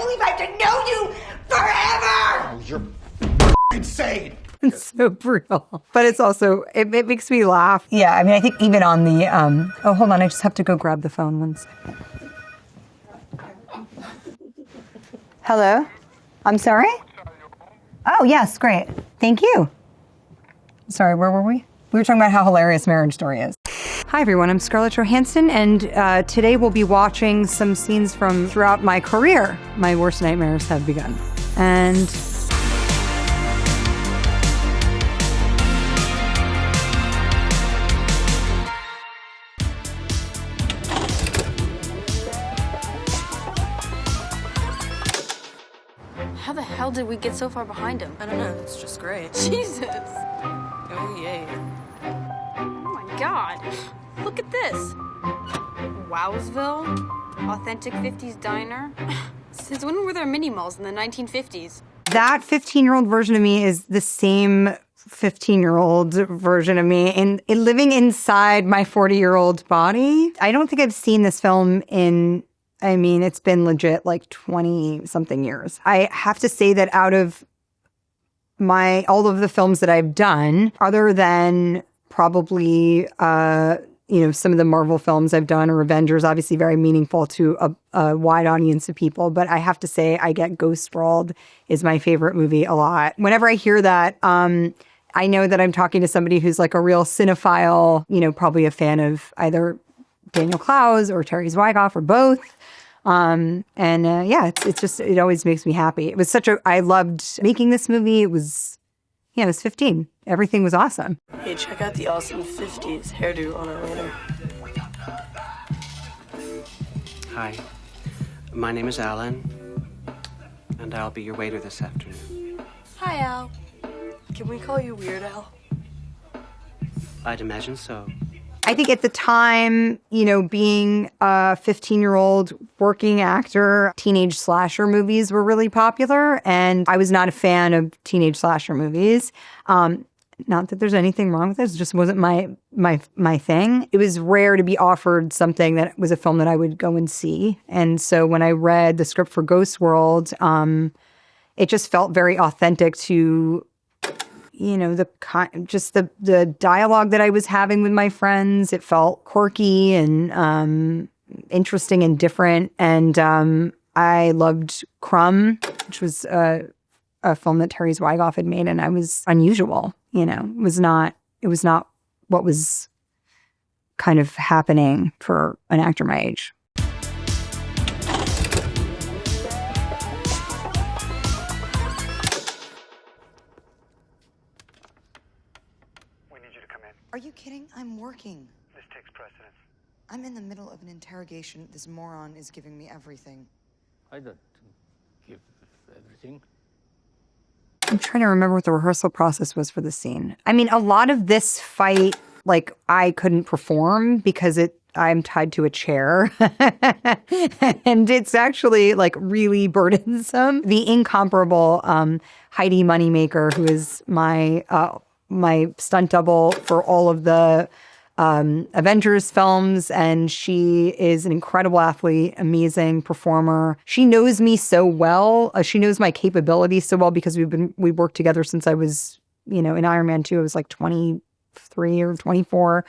believe I have to know you forever! Oh, you're insane! It's so brutal. But it's also, it makes me laugh. Yeah, I mean, I think even on the, oh, hold on, I just have to go grab the phone one second. Hello? I'm sorry? Oh, yes, great. Thank you. Sorry, where were we? We were talking about how hilarious Marriage Story is. Hi, everyone. I'm Scarlett Johansson, and today we'll be watching some scenes from throughout my career. My worst nightmares have begun. And how the hell did we get so far behind him? I don't know, it's just great. Jesus! Oh, yay. Oh my god. Look at this. Wowsville? Authentic 50s diner? Since when were there mini malls in the 1950s? that 15-year-old version of me is the same 15-year-old version of me and living inside my 40-year-old body. I don't think I've seen this film in, I mean, it's been legit like 20-something years. I have to say that out of all of the films that I've done, other than probably, some of the Marvel films I've done, or Avengers, obviously very meaningful to a wide audience of people. But I have to say, I get Ghost World is my favorite movie a lot. Whenever I hear that, I know that I'm talking to somebody who's like a real cinephile, probably a fan of either Daniel Clowes or Terry Zwigoff or both. It always makes me happy. It was I loved making this movie. It was 15. Everything was awesome. Hey, check out the awesome 50s hairdo on our waiter. Hi, my name is Alan, and I'll be your waiter this afternoon. Hi, Al. Can we call you Weird Al? I'd imagine so. I think at the time, being a 15-year-old working actor, teenage slasher movies were really popular, and I was not a fan of teenage slasher movies. Not that there's anything wrong with this, it just wasn't my thing. It was rare to be offered something that was a film that I would go and see. And so when I read the script for Ghost World, it just felt very authentic to the dialogue that I was having with my friends. It felt quirky and interesting and different. And I loved Crumb, which was a film that Terry Zwigoff had made, and I was unusual. It was not what was kind of happening for an actor my age. Are you kidding? I'm working. This takes precedence. I'm in the middle of an interrogation. This moron is giving me everything. I don't give everything. I'm trying to remember what the rehearsal process was for the scene. I mean, a lot of this fight, I couldn't perform because I'm tied to a chair. And it's actually, really burdensome. The incomparable Heidi Moneymaker, who is my stunt double for all of the Avengers films, and she is an incredible athlete, amazing performer. She knows me so well. She knows my capabilities so well because we worked together since I was, in Iron Man 2, I was 23 or 24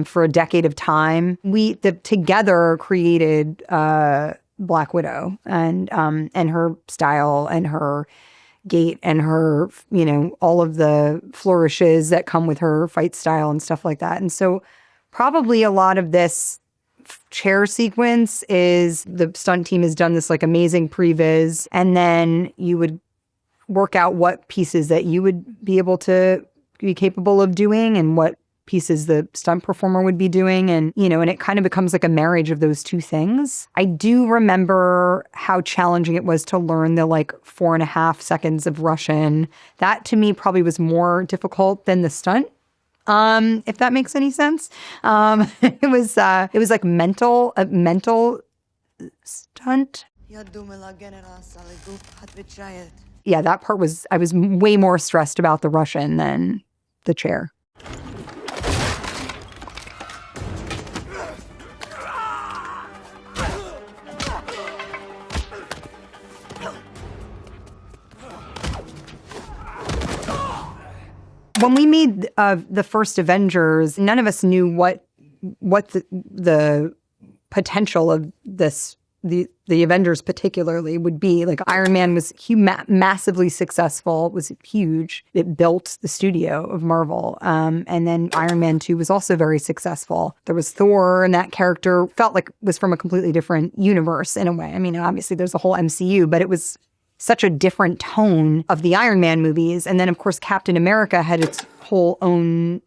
for a decade of time. We together created Black Widow and her style and her gait and her, all of the flourishes that come with her fight style and stuff like that. And so probably a lot of this chair sequence is the stunt team has done this amazing previs, and then you would work out what pieces that you would be able to be capable of doing and what pieces the stunt performer would be doing. And, and it kind of becomes a marriage of those two things. I do remember how challenging it was to learn the 4.5 seconds of Russian. That to me probably was more difficult than the stunt. If that makes any sense. It was a mental stunt. Yeah, that part I was way more stressed about the Russian than the chair. When we made the first Avengers, none of us knew what the potential of the Avengers particularly would be. Like Iron Man was massively successful. It was huge. It built the studio of Marvel. And then Iron Man 2 was also very successful. There was Thor, and that character felt like was from a completely different universe in a way. I mean, obviously there's the whole MCU, but it was such a different tone of the Iron Man movies. And then, of course, Captain America had its whole own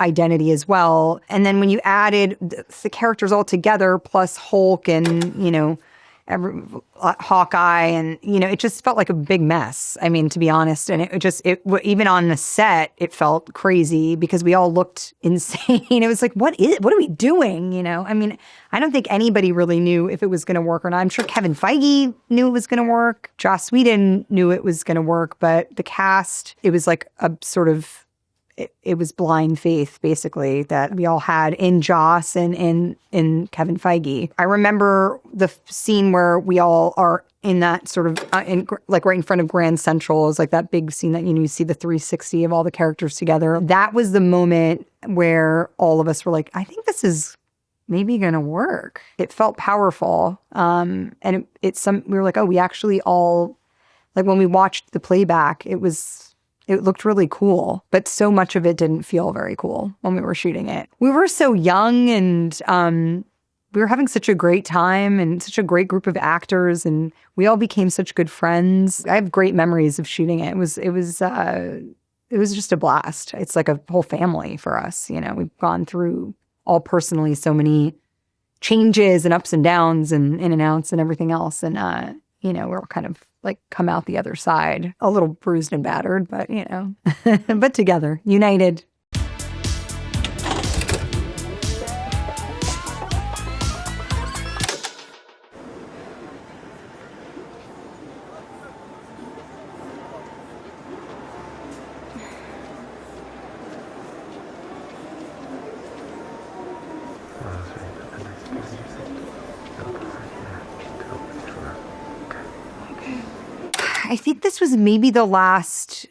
identity as well. And then when you added the characters all together, plus Hulk and, Hawkeye, and, it just felt like a big mess. I mean, to be honest. And even on the set, it felt crazy because we all looked insane. It was like, what are we doing? I mean, I don't think anybody really knew if it was going to work or not. I'm sure Kevin Feige knew it was going to work. Joss Whedon knew it was going to work, but the cast, it was like a sort of, it was blind faith, basically, that we all had in Joss and in Kevin Feige. I remember the scene where we all are in that sort of, like right in front of Grand Central. It was like that big scene that, you see the 360 of all the characters together. That was the moment where all of us were like, I think this is maybe going to work. It felt powerful. And we were like, oh, we actually all, like when we watched the playback, it looked really cool, but so much of it didn't feel very cool when we were shooting it. We were so young, and we were having such a great time and such a great group of actors, and we all became such good friends. I have great memories of shooting it. It was just a blast. It's like a whole family for us. We've gone through all personally so many changes and ups and downs and in and outs and everything else, and we're all kind of like come out the other side a little bruised and battered, but but together, united. I think this was maybe the last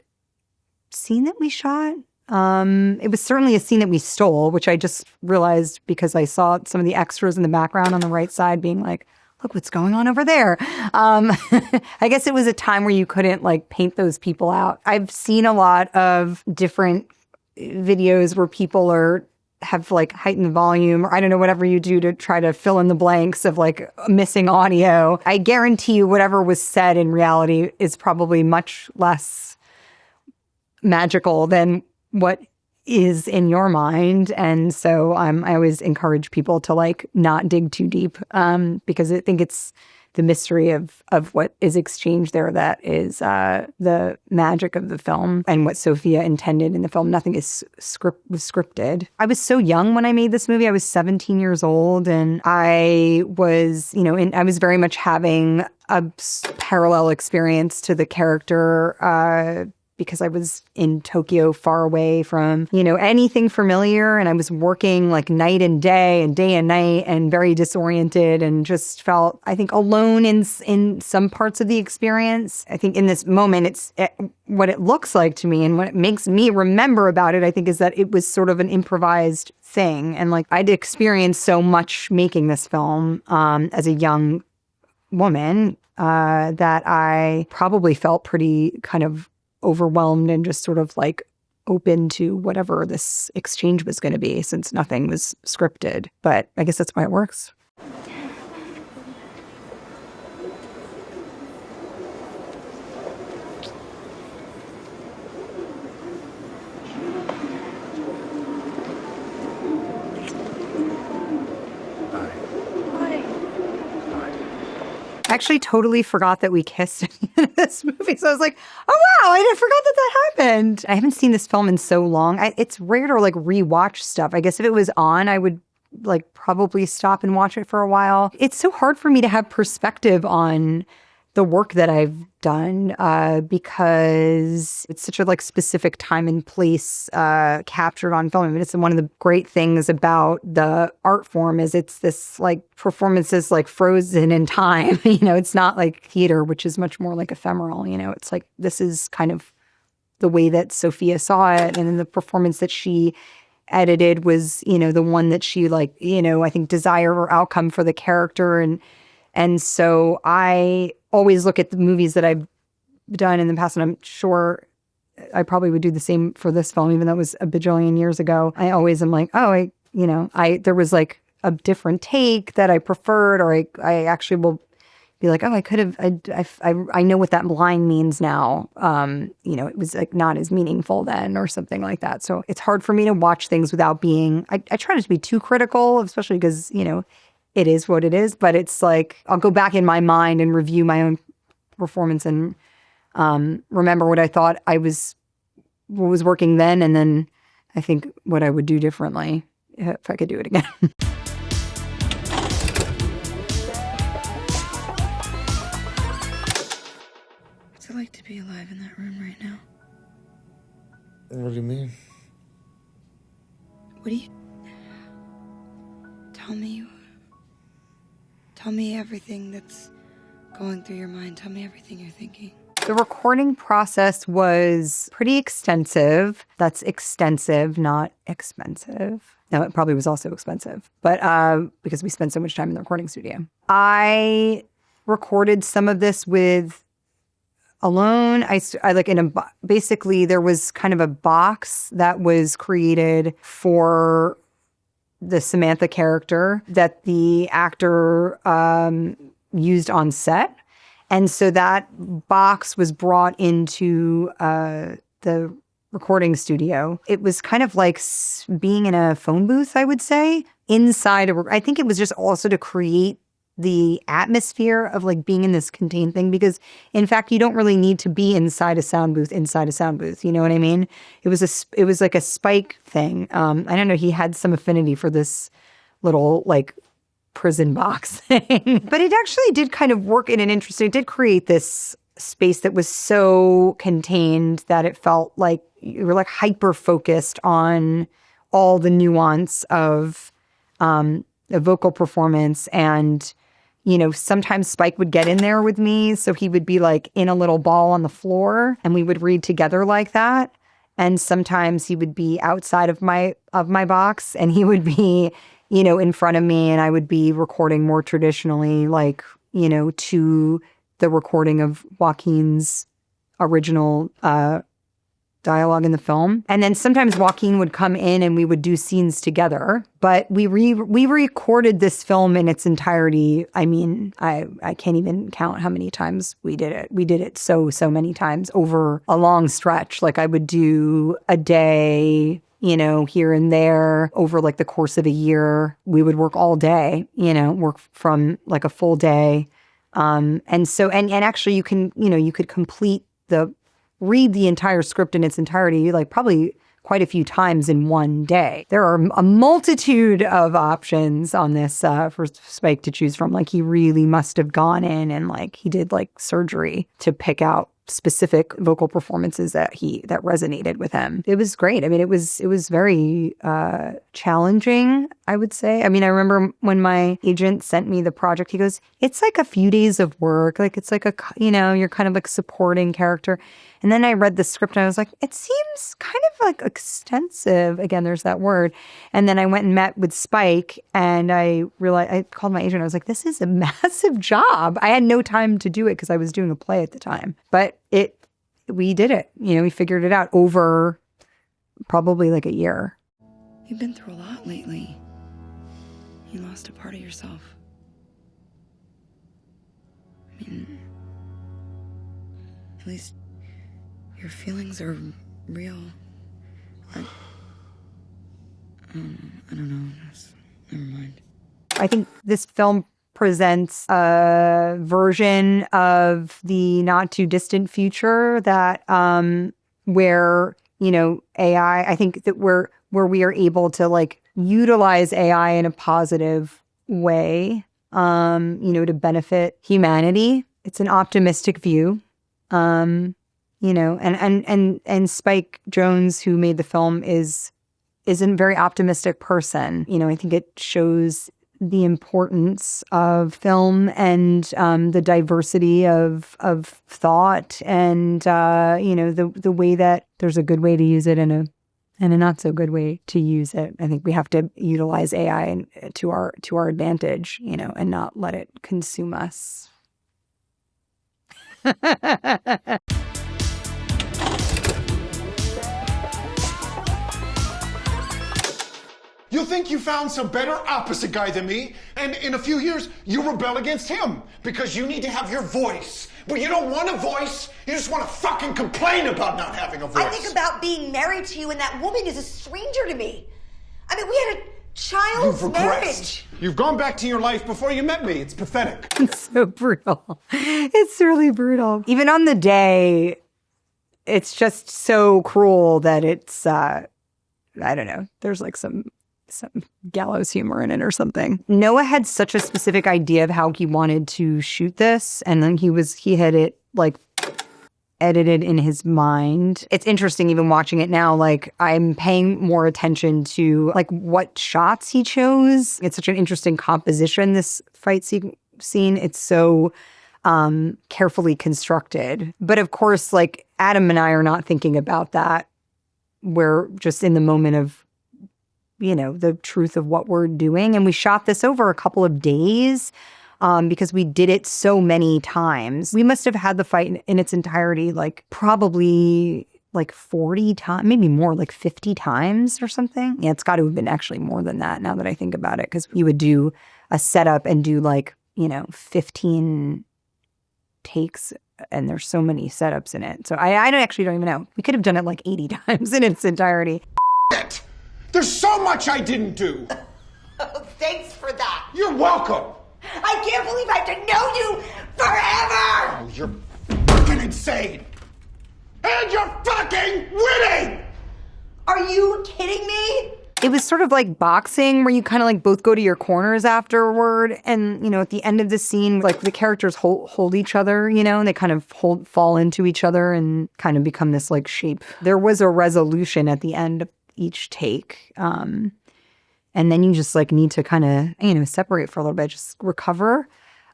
scene that we shot. It was certainly a scene that we stole, which I just realized because I saw some of the extras in the background on the right side being like, look what's going on over there. I guess it was a time where you couldn't like paint those people out. I've seen a lot of different videos where people have like heightened volume, or I don't know, whatever you do to try to fill in the blanks of like missing audio. I guarantee you whatever was said in reality is probably much less magical than what is in your mind. And so I always encourage people to like not dig too deep because I think it's the mystery of what is exchanged there that is the magic of the film and what Sophia intended in the film. Nothing was scripted. I was so young when I made this movie. I was 17 years old, and I was, I was very much having a parallel experience to the character because I was in Tokyo, far away from, anything familiar. And I was working like night and day and night and very disoriented and just felt, I think, alone in some parts of the experience. I think in this moment, what it looks like to me and what it makes me remember about it, I think, is that it was sort of an improvised thing. And like I'd experienced so much making this film as a young woman that I probably felt pretty kind of overwhelmed and just sort of like open to whatever this exchange was going to be, since nothing was scripted. But I guess that's why it works. I actually totally forgot that we kissed in this movie. So I was like, oh, wow, I forgot that happened. I haven't seen this film in so long. It's rare to like rewatch stuff. I guess if it was on, I would like probably stop and watch it for a while. It's so hard for me to have perspective on the work that I've done because it's such a like specific time and place captured on film. I mean, it's one of the great things about the art form is it's this like performances like frozen in time. It's not like theater, which is much more like ephemeral. It's like this is kind of the way that Sophia saw it, and then the performance that she edited was, the one that she I think desired or outcome for the character. And so I always look at the movies that I've done in the past, and I'm sure I probably would do the same for this film, even though it was a bajillion years ago. I always am like, oh, there was like a different take that I preferred, or I actually will be like, oh, I could have, I know what that line means now. It was like not as meaningful then, or something like that. So it's hard for me to watch things without being, I try not to be too critical, especially because, it is what it is. But it's like, I'll go back in my mind and review my own performance and remember what I thought what was working then. And then I think what I would do differently if I could do it again. What's it like to be alive in that room right now? What do you mean? What do you... Tell me everything that's going through your mind. Tell me everything you're thinking. The recording process was pretty extensive. That's extensive, not expensive. No, it probably was also expensive, but because we spent so much time in the recording studio. I recorded some of this alone. Basically there was kind of a box that was created for the Samantha character that the actor used on set. And so that box was brought into the recording studio. It was kind of like being in a phone booth, I would say, inside. I think it was just also to create the atmosphere of like being in this contained thing, because in fact, you don't really need to be inside a sound booth. You know what I mean? It was like a Spike thing. I don't know. He had some affinity for this little like prison box thing, but it actually did kind of work in an interesting, it did create this space that was so contained that it felt like you were like hyper focused on all the nuance of the vocal performance. And sometimes Spike would get in there with me. So he would be like in a little ball on the floor and we would read together like that. And sometimes he would be outside of my box and he would be, in front of me, and I would be recording more traditionally, like, to the recording of Joaquin's original dialogue in the film. And then sometimes Joaquin would come in and we would do scenes together. But we recorded this film in its entirety. I mean, I can't even count how many times we did it. We did it so many times over a long stretch. Like I would do a day, here and there over like the course of a year. We would work all day, work from like a full day. And actually you could read the entire script in its entirety, like probably quite a few times in one day. There are a multitude of options on this for Spike to choose from. Like he really must have gone in and like he did like surgery to pick out specific vocal performances that resonated with him. It was great. I mean, it was very challenging, I would say. I mean, I remember when my agent sent me the project, he goes, it's like a few days of work. Like it's like you're kind of like supporting character. And then I read the script and I was like, it seems kind of like extensive. Again, there's that word. And then I went and met with Spike and I realized, I called my agent. I was like, this is a massive job. I had no time to do it because I was doing a play at the time. But we did it. We figured it out over probably like a year. You've been through a lot lately. You lost a part of yourself. I mean, at least your feelings are real. I don't know. Never mind. I think this film presents a version of the not too distant future that where AI, I think that where we are able to like utilize AI in a positive way, to benefit humanity. It's an optimistic view. And Spike Jonze, who made the film, is a very optimistic person. I think it shows the importance of film and the diversity of thought and the way that there's a good way to use it and a not so good way to use it. I think we have to utilize AI to our advantage, and not let it consume us. You think you found some better opposite guy than me, and in a few years, you rebel against him because you need to have your voice. But you don't want a voice. You just want to fucking complain about not having a voice. I think about being married to you, and that woman is a stranger to me. I mean, we had a child's marriage. You've gone back to your life before you met me. It's pathetic. It's so brutal. It's really brutal. Even on the day, it's just so cruel that it's, I don't know, there's like some gallows humor in it or something. Noah had such a specific idea of how he wanted to shoot this, and then he had it like edited in his mind. It's interesting even watching it now, like I'm paying more attention to like what shots he chose. It's such an interesting composition, this fight scene. It's so carefully constructed. But of course, like Adam and I are not thinking about that. We're just in the moment of the truth of what we're doing. And we shot this over a couple of days because we did it so many times. We must have had the fight in its entirety, like probably like 40 times, maybe more, like 50 times or something. Yeah, it's got to have been actually more than that now that I think about it, because you would do a setup and do like, 15 takes, and there's so many setups in it. So I actually don't even know. We could have done it like 80 times in its entirety. There's so much I didn't do. Oh, thanks for that. You're welcome. I can't believe I have to know you forever. Oh, you're fucking insane. And you're fucking winning. Are you kidding me? It was sort of like boxing, where you kind of like both go to your corners afterward. And, at the end of the scene, like the characters hold each other, and they kind of fall into each other and kind of become this like shape. There was a resolution at the end of each take. And then you just like need to kind of, separate for a little bit, just recover.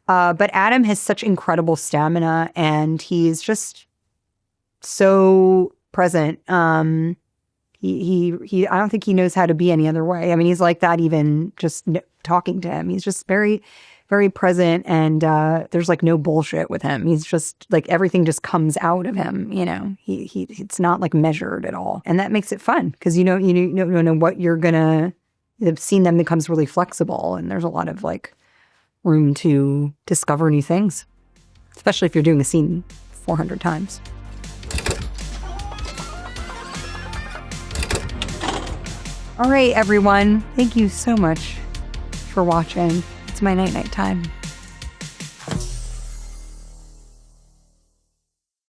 But Adam has such incredible stamina, and he's just so present. He I don't think he knows how to be any other way. I mean, he's like that even just talking to him. He's just very, very present, and there's like no bullshit with him. He's just like everything just comes out of him. It's not like measured at all, and that makes it fun because you know what you're gonna. The scene then becomes really flexible, and there's a lot of like room to discover new things, especially if you're doing a scene 400 times. All right, everyone. Thank you so much for watching. It's my night time.